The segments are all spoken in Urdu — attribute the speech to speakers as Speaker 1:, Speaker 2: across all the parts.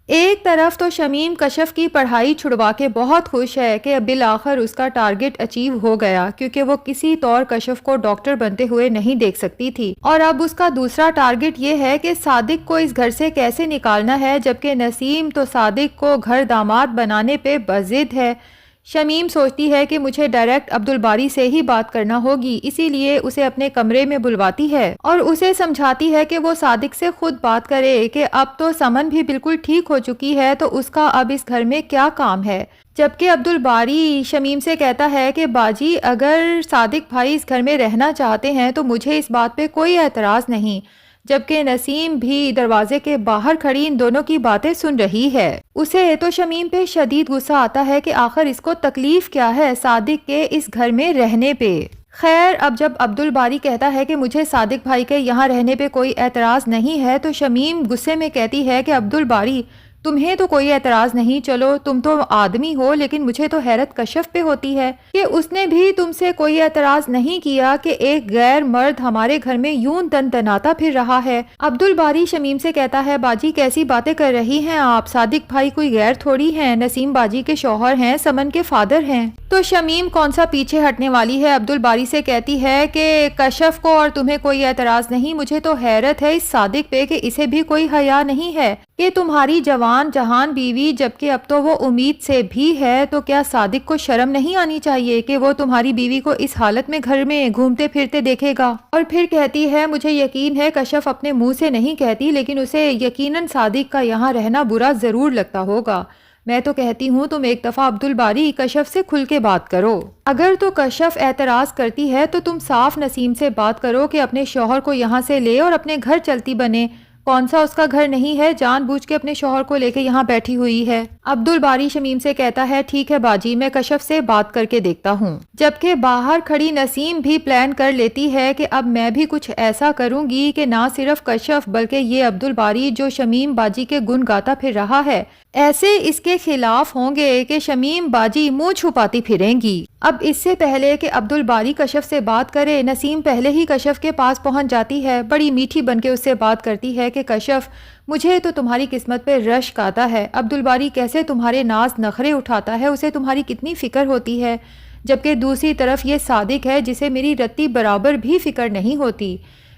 Speaker 1: ایک طرف تو شمیم کشف کی پڑھائی چھڑوا کے بہت خوش ہے کہ بالآخر اس کا ٹارگٹ اچیو ہو گیا، کیونکہ وہ کسی طور کشف کو ڈاکٹر بنتے ہوئے نہیں دیکھ سکتی تھی، اور اب اس کا دوسرا ٹارگٹ یہ ہے کہ صادق کو اس گھر سے کیسے نکالنا ہے، جبکہ نسیم تو صادق کو گھر داماد بنانے پہ بضد ہے۔ شمیم سوچتی ہے کہ مجھے ڈائریکٹ عبدالباری سے ہی بات کرنا ہوگی، اسی لیے اسے اپنے کمرے میں بلواتی ہے اور اسے سمجھاتی ہے کہ وہ صادق سے خود بات کرے کہ اب تو سمن بھی بالکل ٹھیک ہو چکی ہے تو اس کا اب اس گھر میں کیا کام ہے۔ جبکہ عبدالباری شمیم سے کہتا ہے کہ باجی اگر صادق بھائی اس گھر میں رہنا چاہتے ہیں تو مجھے اس بات پہ کوئی اعتراض نہیں، جبکہ نسیم بھی دروازے کے باہر کھڑی ان دونوں کی باتیں سن رہی ہے۔ اسے تو شمیم پہ شدید غصہ آتا ہے کہ آخر اس کو تکلیف کیا ہے صادق کے اس گھر میں رہنے پہ۔ خیر اب جب عبدالباری کہتا ہے کہ مجھے صادق بھائی کے یہاں رہنے پہ کوئی اعتراض نہیں ہے تو شمیم غصے میں کہتی ہے کہ عبدالباری تمہیں تو کوئی اعتراض نہیں، چلو تم تو آدمی ہو، لیکن مجھے تو حیرت کشف پہ ہوتی ہے کہ اس نے بھی تم سے کوئی اعتراض نہیں کیا کہ ایک غیر مرد ہمارے گھر میں یوں تنتناتا پھر رہا ہے۔ عبدالباری شمیم سے کہتا ہے باجی کیسی باتیں کر رہی ہیں آپ، صادق بھائی کوئی غیر تھوڑی ہیں، نسیم باجی کے شوہر ہیں، سمن کے فادر ہیں۔ تو شمیم کون سا پیچھے ہٹنے والی ہے، عبدالباری سے کہتی ہے کہ کشف کو اور تمہیں کوئی اعتراض نہیں، مجھے تو حیرت ہے اس صادق پہ کہ اسے بھی کوئی حیا نہیں ہے کہ تمہاری جوان جہان بیوی جبکہ اب تو وہ امید سے بھی ہے، تو کیا صادق کو شرم نہیں آنی چاہیے کہ وہ تمہاری بیوی کو اس حالت میں گھر میں گھومتے پھرتے دیکھے گا؟ اور پھر کہتی ہے مجھے یقین ہے کشف اپنے منہ سے نہیں کہتی، لیکن اسے یقیناً صادق کا یہاں رہنا برا ضرور لگتا ہوگا۔ میں تو کہتی ہوں تم ایک دفعہ عبدالباری کشف سے کھل کے بات کرو، اگر تو کشف اعتراض کرتی ہے تو تم صاف نسیم سے بات کرو کہ اپنے شوہر کو یہاں سے لے اور اپنے گھر چلتی بنے، کون سا اس کا گھر نہیں ہے، جان بوجھ کے اپنے شوہر کو لے کے یہاں بیٹھی ہوئی ہے۔ عبدالباری شمیم سے کہتا ہے ٹھیک ہے باجی میں کشف سے بات کر کے دیکھتا ہوں، جبکہ باہر کھڑی نسیم بھی پلان کر لیتی ہے کہ اب میں بھی کچھ ایسا کروں گی کہ نہ صرف کشف بلکہ یہ عبدالباری جو شمیم باجی کے گن گاتا پھر رہا ہے ایسے اس کے خلاف ہوں گے کہ شمیم باجی منہ چھپاتی پھریں گی۔ اب اس سے پہلے کہ عبدالباری کشف سے بات کرے نسیم پہلے ہی کشف کے پاس پہنچ جاتی ہے، بڑی میٹھی بن کے اس سے بات کرتی ہے کہ کشف مجھے تو تمہاری قسمت پہ رشک آتا ہے، عبدالباری کیسے تمہارے ناز نخرے اٹھاتا ہے، اسے تمہاری کتنی فکر ہوتی ہے، جبکہ دوسری طرف یہ صادق ہے جسے میری رتی برابر بھی فکر نہیں ہوتی۔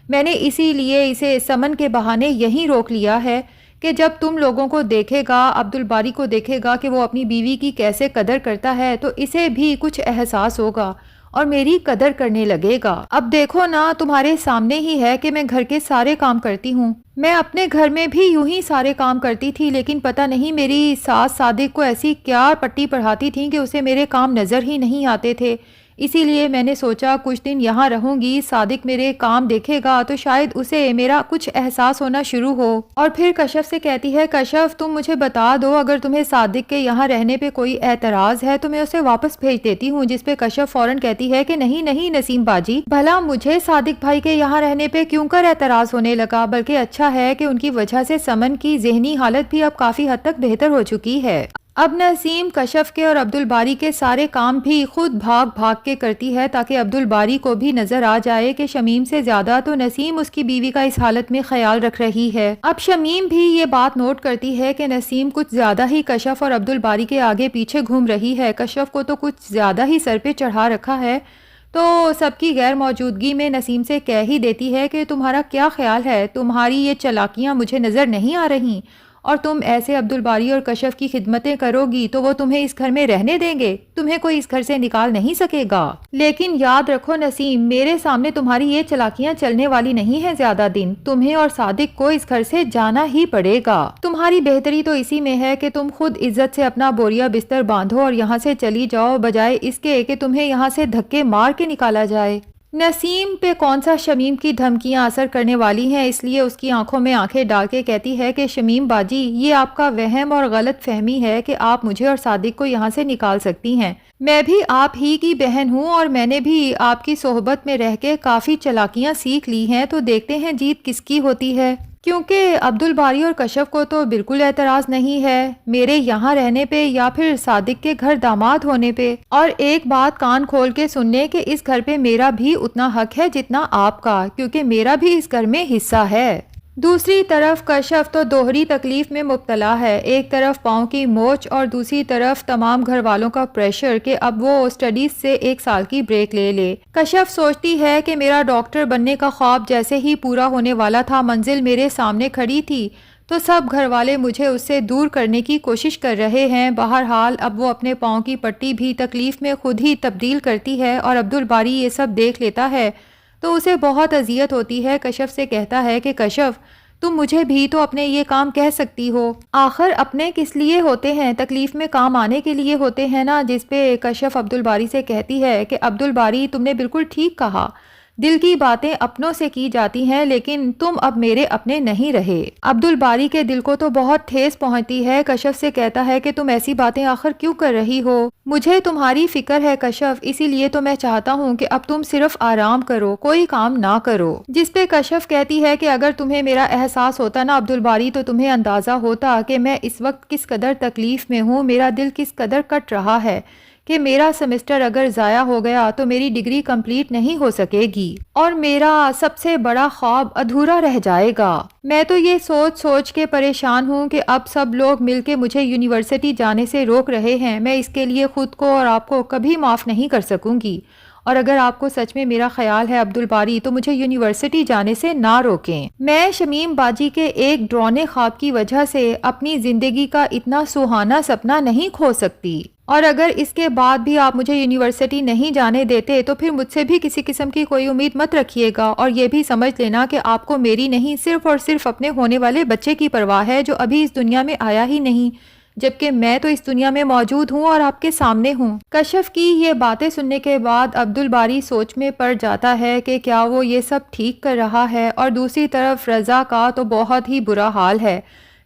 Speaker 1: میں نے اسی لیے اسے سمن کے بہانے یہیں روک لیا ہے کہ جب تم لوگوں کو دیکھے گا، عبدالباری کو دیکھے گا کہ وہ اپنی بیوی کی کیسے قدر کرتا ہے تو اسے بھی کچھ احساس ہوگا اور میری قدر کرنے لگے گا۔ اب دیکھو نا تمہارے سامنے ہی ہے کہ میں گھر کے سارے کام کرتی ہوں، میں اپنے گھر میں بھی یوں ہی سارے کام کرتی تھی، لیکن پتہ نہیں میری ساس صادق کو ایسی کیا پٹی پڑھاتی تھی کہ اسے میرے کام نظر ہی نہیں آتے تھے، اسی لیے میں نے سوچا کچھ دن یہاں رہوں گی، صادق میرے کام دیکھے گا تو شاید اسے میرا کچھ احساس ہونا شروع ہو۔ اور پھر کشف سے کہتی ہے کشف تم مجھے بتا دو اگر تمہیں صادق کے یہاں رہنے پہ کوئی اعتراض ہے تو میں اسے واپس بھیج دیتی ہوں، جس پہ کشف فوراً کہتی ہے کہ نہیں نہیں نسیم باجی، بھلا مجھے صادق بھائی کے یہاں رہنے پہ کیوں کر اعتراض ہونے لگا، بلکہ اچھا ہے کہ ان کی وجہ سے سمن کی ذہنی حالت بھی اب کافی حد تک بہتر ہو چکی ہے۔ اب نسیم کشف کے اور عبدالباری کے سارے کام بھی خود بھاگ بھاگ کے کرتی ہے تاکہ عبدالباری کو بھی نظر آ جائے کہ شمیم سے زیادہ تو نسیم اس کی بیوی کا اس حالت میں خیال رکھ رہی ہے۔ اب شمیم بھی یہ بات نوٹ کرتی ہے کہ نسیم کچھ زیادہ ہی کشف اور عبدالباری کے آگے پیچھے گھوم رہی ہے، کشف کو تو کچھ زیادہ ہی سر پہ چڑھا رکھا ہے، تو سب کی غیر موجودگی میں نسیم سے کہہ ہی دیتی ہے کہ تمہارا کیا خیال ہے، تمہاری یہ چالاکیاں مجھے نظر نہیں آ رہی، اور تم ایسے عبدالباری اور کشف کی خدمتیں کرو گی تو وہ تمہیں اس گھر میں رہنے دیں گے، تمہیں کوئی اس گھر سے نکال نہیں سکے گا۔ لیکن یاد رکھو نسیم میرے سامنے تمہاری یہ چالاکیاں چلنے والی نہیں ہیں زیادہ دن، تمہیں اور صادق کو اس گھر سے جانا ہی پڑے گا۔ تمہاری بہتری تو اسی میں ہے کہ تم خود عزت سے اپنا بوریا بستر باندھو اور یہاں سے چلی جاؤ، بجائے اس کے کہ تمہیں یہاں سے دھکے مار کے نکالا جائے۔ نسیم پہ کون سا شمیم کی دھمکیاں اثر کرنے والی ہیں، اس لیے اس کی آنکھوں میں آنکھیں ڈال کے کہتی ہے کہ شمیم باجی یہ آپ کا وہم اور غلط فہمی ہے کہ آپ مجھے اور صادق کو یہاں سے نکال سکتی ہیں، میں بھی آپ ہی کی بہن ہوں اور میں نے بھی آپ کی صحبت میں رہ کے کافی چالاکیاں سیکھ لی ہیں، تو دیکھتے ہیں جیت کس کی ہوتی ہے۔ کیونکہ عبدالباری اور کشف کو تو بالکل اعتراض نہیں ہے میرے یہاں رہنے پہ یا پھر صادق کے گھر داماد ہونے پہ، اور ایک بات کان کھول کے سننے کہ اس گھر پہ میرا بھی اتنا حق ہے جتنا آپ کا، کیونکہ میرا بھی اس گھر میں حصہ ہے۔ دوسری طرف کشف تو دوہری تکلیف میں مبتلا ہے، ایک طرف پاؤں کی موچ اور دوسری طرف تمام گھر والوں کا پریشر کہ اب وہ اسٹڈیز سے 1 سال کی بریک لے لے۔ کشف سوچتی ہے کہ میرا ڈاکٹر بننے کا خواب جیسے ہی پورا ہونے والا تھا، منزل میرے سامنے کھڑی تھی تو سب گھر والے مجھے اس سے دور کرنے کی کوشش کر رہے ہیں۔ بہرحال اب وہ اپنے پاؤں کی پٹی بھی تکلیف میں خود ہی تبدیل کرتی ہے اور عبدالباری یہ سب دیکھ لیتا ہے تو اسے بہت اذیت ہوتی ہے۔ کشف سے کہتا ہے کہ کشف، تم مجھے بھی تو اپنے یہ کام کہہ سکتی ہو، آخر اپنے کس لیے ہوتے ہیں؟ تکلیف میں کام آنے کے لیے ہوتے ہیں نا۔ جس پہ کشف عبدالباری سے کہتی ہے کہ عبدالباری، تم نے بالکل ٹھیک کہا، دل کی باتیں اپنوں سے کی جاتی ہیں لیکن تم اب میرے اپنے نہیں رہے۔ عبدالباری کے دل کو تو بہت ٹھیس پہنچتی ہے۔ کشف سے کہتا ہے کہ تم ایسی باتیں آخر کیوں کر رہی ہو؟ مجھے تمہاری فکر ہے کشف، اسی لیے تو میں چاہتا ہوں کہ اب تم صرف آرام کرو، کوئی کام نہ کرو۔ جس پہ کشف کہتی ہے کہ اگر تمہیں میرا احساس ہوتا نا عبدالباری تو تمہیں اندازہ ہوتا کہ میں اس وقت کس قدر تکلیف میں ہوں، میرا دل کس قدر کٹ رہا ہے کہ میرا سیمسٹر اگر ضائع ہو گیا تو میری ڈگری کمپلیٹ نہیں ہو سکے گی اور میرا سب سے بڑا خواب ادھورا رہ جائے گا۔ میں تو یہ سوچ سوچ کے پریشان ہوں کہ اب سب لوگ مل کے مجھے یونیورسٹی جانے سے روک رہے ہیں، میں اس کے لیے خود کو اور آپ کو کبھی معاف نہیں کر سکوں گی، اور اگر آپ کو سچ میں میرا خیال ہے عبدالباری تو مجھے یونیورسٹی جانے سے نہ روکیں۔ میں شمیم باجی کے ایک ڈرانے خواب کی وجہ سے اپنی زندگی کا اتنا سہانا سپنا نہیں کھو سکتی، اور اگر اس کے بعد بھی آپ مجھے یونیورسٹی نہیں جانے دیتے تو پھر مجھ سے بھی کسی قسم کی کوئی امید مت رکھیے گا، اور یہ بھی سمجھ لینا کہ آپ کو میری نہیں صرف اور صرف اپنے ہونے والے بچے کی پرواہ ہے جو ابھی اس دنیا میں آیا ہی نہیں، جبکہ میں تو اس دنیا میں موجود ہوں اور آپ کے سامنے ہوں۔ کشف کی یہ باتیں سننے کے بعد عبدالباری سوچ میں پڑ جاتا ہے کہ کیا وہ یہ سب ٹھیک کر رہا ہے، اور دوسری طرف رضا کا تو بہت ہی برا حال ہے۔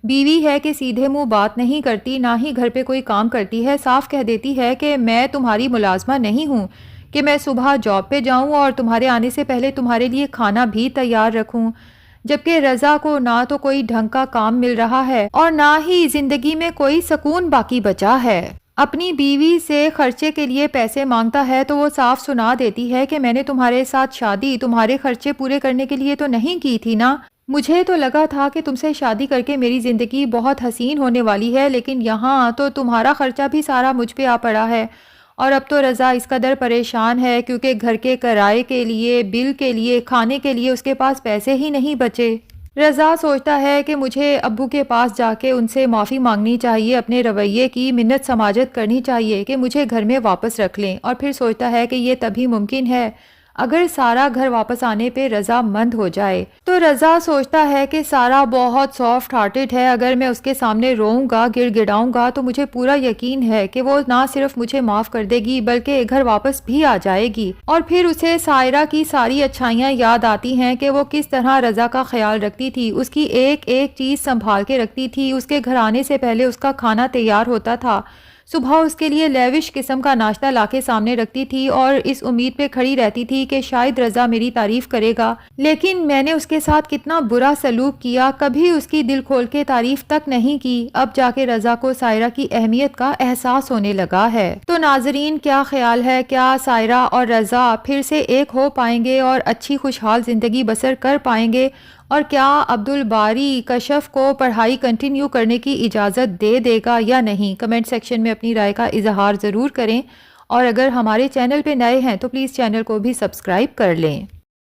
Speaker 1: بیوی ہے کہ سیدھے منہ بات نہیں کرتی، نہ ہی گھر پہ کوئی کام کرتی ہے، صاف کہہ دیتی ہے کہ میں تمہاری ملازمہ نہیں ہوں کہ میں صبح جاب پہ جاؤں اور تمہارے آنے سے پہلے تمہارے لیے کھانا بھی تیار رکھوں، جبکہ رضا کو نہ تو کوئی ڈھنگ کا کام مل رہا ہے اور نہ ہی زندگی میں کوئی سکون باقی بچا ہے۔ اپنی بیوی سے خرچے کے لیے پیسے مانگتا ہے تو وہ صاف سنا دیتی ہے کہ میں نے تمہارے ساتھ شادی تمہارے خرچے پورے کرنے کے لیے تو نہیں کی تھی نا، مجھے تو لگا تھا کہ تم سے شادی کر کے میری زندگی بہت حسین ہونے والی ہے، لیکن یہاں تو تمہارا خرچہ بھی سارا مجھ پہ آ پڑا ہے، اور اب تو رضا اس قدر پریشان ہے کیونکہ گھر کے کرائے کے لیے، بل کے لیے، کھانے کے لیے اس کے پاس پیسے ہی نہیں بچے۔ رضا سوچتا ہے کہ مجھے ابو کے پاس جا کے ان سے معافی مانگنی چاہیے، اپنے رویے کی منت سماجت کرنی چاہیے کہ مجھے گھر میں واپس رکھ لیں، اور پھر سوچتا ہے کہ یہ تبھی ممکن ہے اگر سارا گھر واپس آنے پہ رضا مند ہو جائے۔ تو رضا سوچتا ہے کہ سارا بہت سافٹ ہارٹڈ ہے، اگر میں اس کے سامنے روؤں گا، گڑ گڑاؤں گا تو مجھے پورا یقین ہے کہ وہ نہ صرف مجھے معاف کر دے گی بلکہ گھر واپس بھی آ جائے گی، اور پھر اسے سائرہ کی ساری اچھائیاں یاد آتی ہیں کہ وہ کس طرح رضا کا خیال رکھتی تھی، اس کی ایک ایک چیز سنبھال کے رکھتی تھی، اس کے گھر آنے سے پہلے اس کا کھانا تیار ہوتا تھا، صبح اس کے لیے لیوش قسم کا ناشتہ لا کے سامنے رکھتی تھی اور اس امید پہ کھڑی رہتی تھی کہ شاید رضا میری تعریف کرے گا، لیکن میں نے اس کے ساتھ کتنا برا سلوک کیا، کبھی اس کی دل کھول کے تعریف تک نہیں کی۔ اب جا کے رضا کو سائرہ کی اہمیت کا احساس ہونے لگا ہے۔ تو ناظرین، کیا خیال ہے، کیا سائرہ اور رضا پھر سے ایک ہو پائیں گے اور اچھی خوشحال زندگی بسر کر پائیں گے، اور کیا عبدالباری کشف کو پڑھائی کنٹینیو کرنے کی اجازت دے دے گا یا نہیں؟ کمنٹ سیکشن میں اپنی رائے کا اظہار ضرور کریں، اور اگر ہمارے چینل پہ نئے ہیں تو پلیز چینل کو بھی سبسکرائب کر لیں۔